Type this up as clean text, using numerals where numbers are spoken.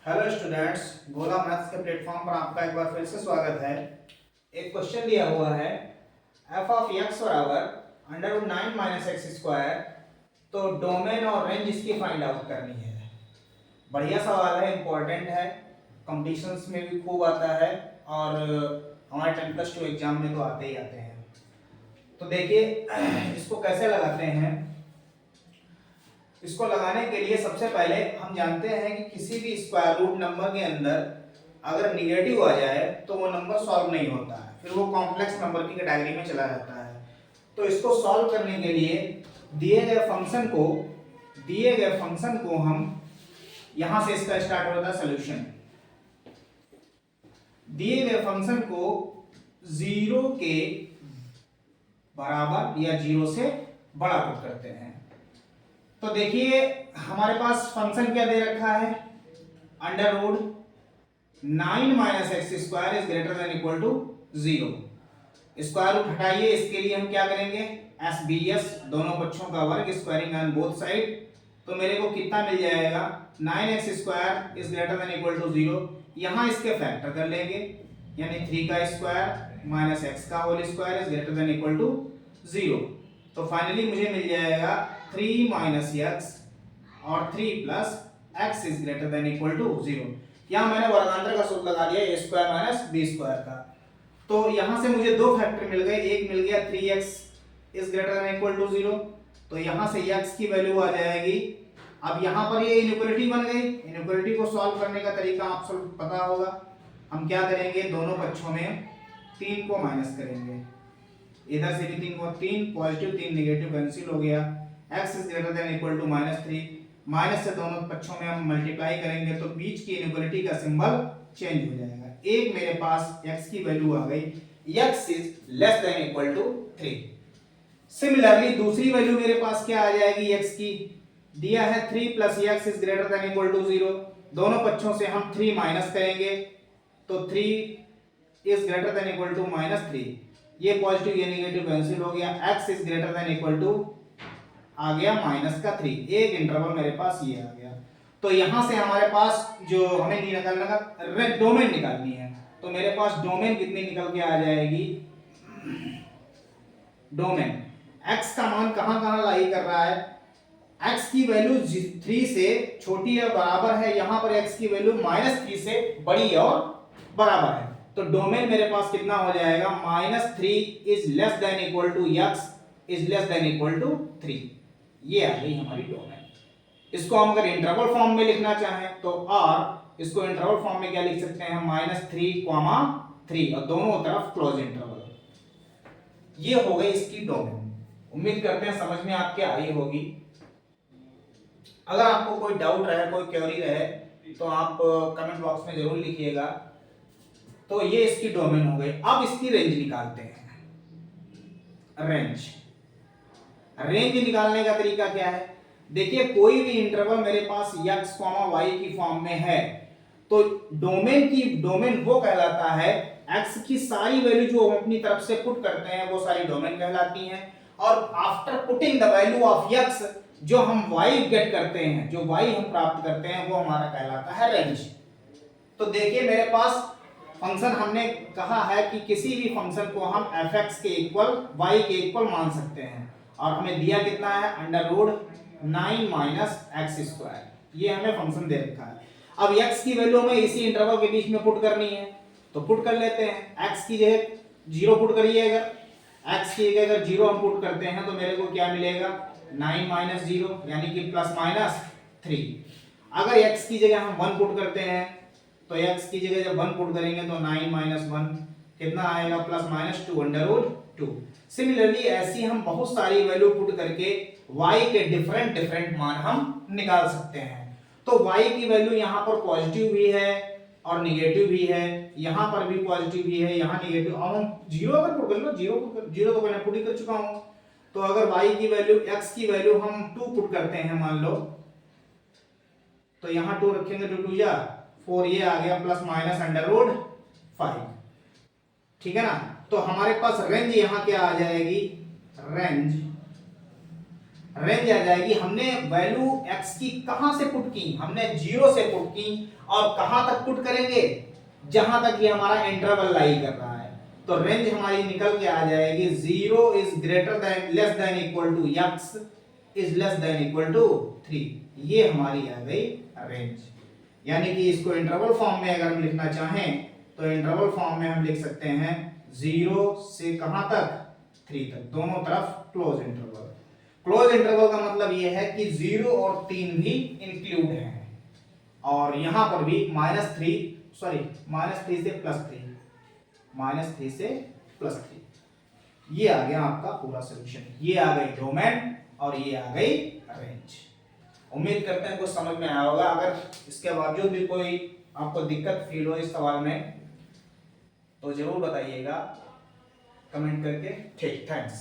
Hello students, गोला maths के platform पर आपका एक बार फिर से स्वागत है। एक क्वेश्चन दिया हुआ है f ऑफ x बराबर √9 माइनस एक्स स्क्वायर। तो डोमेन और रेंज इसकी फाइंड आउट करनी है। बढ़िया सवाल है, इंपॉर्टेंट है, कंपटीशंस में भी खूब आता है और हमारे 10+2 एग्जाम में तो आते ही आते हैं। तो देखिए इसको कैसे लगाते हैं। इसको लगाने के लिए सबसे पहले हम जानते हैं कि किसी भी स्क्वायर रूट नंबर के अंदर अगर निगेटिव आ जाए तो वो नंबर सॉल्व नहीं होता है, फिर वो कॉम्प्लेक्स नंबर की कैटेगरी में चला जाता है। तो इसको सॉल्व करने के लिए दिए गए फंक्शन को हम यहां से इसका स्टार्ट होता है सॉल्यूशन। दिए गए फंक्शन को 0 के बराबर या 0 से बड़ा पुट करते हैं। तो देखिए हमारे पास फंक्शन क्या दे रखा है, √9 minus x square is greater than equal to 0। Square root हटाइए, इसके लिए हम क्या करेंगे, SBS दोनों पक्षों का वर्ग, स्क्वायरिंग ऑन बोथ साइड। तो मेरे को कितना मिल जाएगा, 9x square is greater than equal to 0। यहां इसके फैक्टर कर लेंगे, यानी 3 का स्क्वायर माइनस x का whole square is greater than equal to 0। तो फाइनली मुझे मिल जाएगा 3 माइनस एक्स और 3 plus x is greater than equal to 0। यहां मैंने वर्गांतर का सूत्र लगा दिया, a square minus b square का। तो यहां से मुझे दो फैक्टर मिल गए, एक मिल गया 3x is greater than equal to 0। तो यहां से x की वैल्यू आ जाएगी। अब यहां पर ये इनइक्वालिटी बन गई। इनइक्वालिटी को सॉल्व करने का तरीका आप सब पता होगा। हम क्या करेंगे, दोनों पक्षों में 3 को माइनस करेंगे, इधर से भी 3 को, 3 पॉजिटिव 3 नेगेटिव कैंसिल हो गया। x is greater than equal to -3, minus से दोनों पक्षों में हम मल्टीप्लाई करेंगे तो बीच की इनइक्वालिटी का सिंबल चेंज हो जाएगा। एक मेरे पास x की वैल्यू आ गई, x is less than equal to 3। Similarly दूसरी वैल्यू मेरे पास क्या आ जाएगी, x की दिया है 3 plus x is greater than equal to 0। दोनों पक्षों से हम 3 माइनस करेंगे तो 3 is greater than equal to -3। ये पॉजिटिव ये नेगेटिव कैंसिल हो गया। x is greater than equal to आ गया -3। एक इंटरवल मेरे पास ये आ गया। तो यहां से हमारे पास जो हमें निकालना का डोमेन निकालनी है, तो मेरे पास डोमेन कितनी निकल के आ जाएगी, डोमेन x का मान कहां कहां लाई कर रहा है, x की वैल्यू 3 से छोटी या बराबर है, यहां पर x की वैल्यू -3 से बड़ी और बराबर है। तो डोमेन मेरे पास कितना हो जाएगा, -3 is less than equal to x is less than equal to 3। ये आ गई हमारी डोमेन। इसको हम अगर इंटरवल फॉर्म में लिखना चाहें तो r, इसको इंटरवल फॉर्म में क्या लिख सकते हैं, -3, 3 और दोनों तरफ क्लोज इंटरवल। ये हो गई इसकी डोमेन। उम्मीद करते हैं समझ में आपके आई होगी। अगर आपको कोई डाउट रहे, कोई क्वेरी रहे तो आप कमेंट बॉक्स में जरूर लिखिएगा। तो ये इसकी डोमेन हो गई। अब इसकी रेंज निकालते हैं। रेंज निकालने का तरीका क्या है, देखिए कोई भी इंटरवल मेरे पास x, y की फॉर्म में है तो डोमेन वो कहलाता है, x की सारी वैल्यू जो हम अपनी तरफ से पुट करते हैं वो सारी डोमेन कहलाती हैं। और after putting the value of x, जो हम y गेट करते हैं, जो y हम प्राप्त करते हैं, वो हमारा कहलाता है रेंज। तो देखिए मेरे पास फंक्शन, हमने कहा है कि किसी भी फंक्शन को हम fx के इक्वल y के इक्वल मान सकते हैं, और हमें दिया कितना है, √9 माइनस एक्स स्क्वायर। ये हमें फंक्शन दे रखा है। अब x की वैल्यू हमें इसी इंटरवल के बीच में पुट करनी है, तो पुट कर लेते हैं। x की जगह 0 पुट करिए, अगर x की जगह अगर 0 हम पुट करते हैं तो मेरे को क्या मिलेगा, 9 माइनस 0 यानी कि +-3। अगर x की जगह हम 1 पुट करते हैं तो x की जगह जब 1 पुट करेंगे तो 9 माइनस 1 कितना आएगा, +-2 √2। सिमिलरली ऐसी हम बहुत सारी वैल्यू पुट करके y के डिफरेंट मान हम निकाल सकते हैं। तो y की वैल्यू यहाँ पर पॉजिटिव भी है और निगेटिव भी है, यहाँ पर भी पॉजिटिव भी है, यहाँ निगेटिव। अब हम 0 अगर पुट कर लो, 0 तो मैंने पुट ही कर चुका हूँ। तो अगर y की वैल्यू, x की वैल्यू हम 2 पुट करते हैं मान लो, तो यहाँ 2 रखेंगे, 2 2 जा 4, ये आ गया +-5। ठीक है ना। तो हमारे पास रेंज यहाँ क्या आ जाएगी, रेंज रेंज आ जाएगी, हमने वैल्यू x की कहां से पुट की, हमने 0 से पुट की और कहां तक पुट करेंगे, जहां तक ये हमारा इंटरवल लाई कर रहा है। तो रेंज हमारी निकल के आ जाएगी 0 is greater than less than equal to x is less than equal to 3। ये हमारी आ गई रेंज। यानी कि इसको इंटरवल फॉर्म में अगर हम लिखना चाहें तो इंटरवल फॉर्म में हम लिख सकते हैं 0 से कहां तक, 3 तक, दोनों तरफ क्लोज इंटरवल। क्लोज इंटरवल का मतलब यह है कि 0 और 3 भी इंक्लूड हैं, और यहां पर भी -3 से +3, -3 से +3। ये आ गया आपका पूरा सॉल्यूशन। ये आ गई डोमेन और ये आ गई रेंज। उम्मीद करते हैं कुछ समझ में आया होगा। अगर इसके बावजूद भी कोई आपको दिक्कत फील हो इस सवाल में तो जरूर बताइएगा कमेंट करके। ठीक, थैंक्स।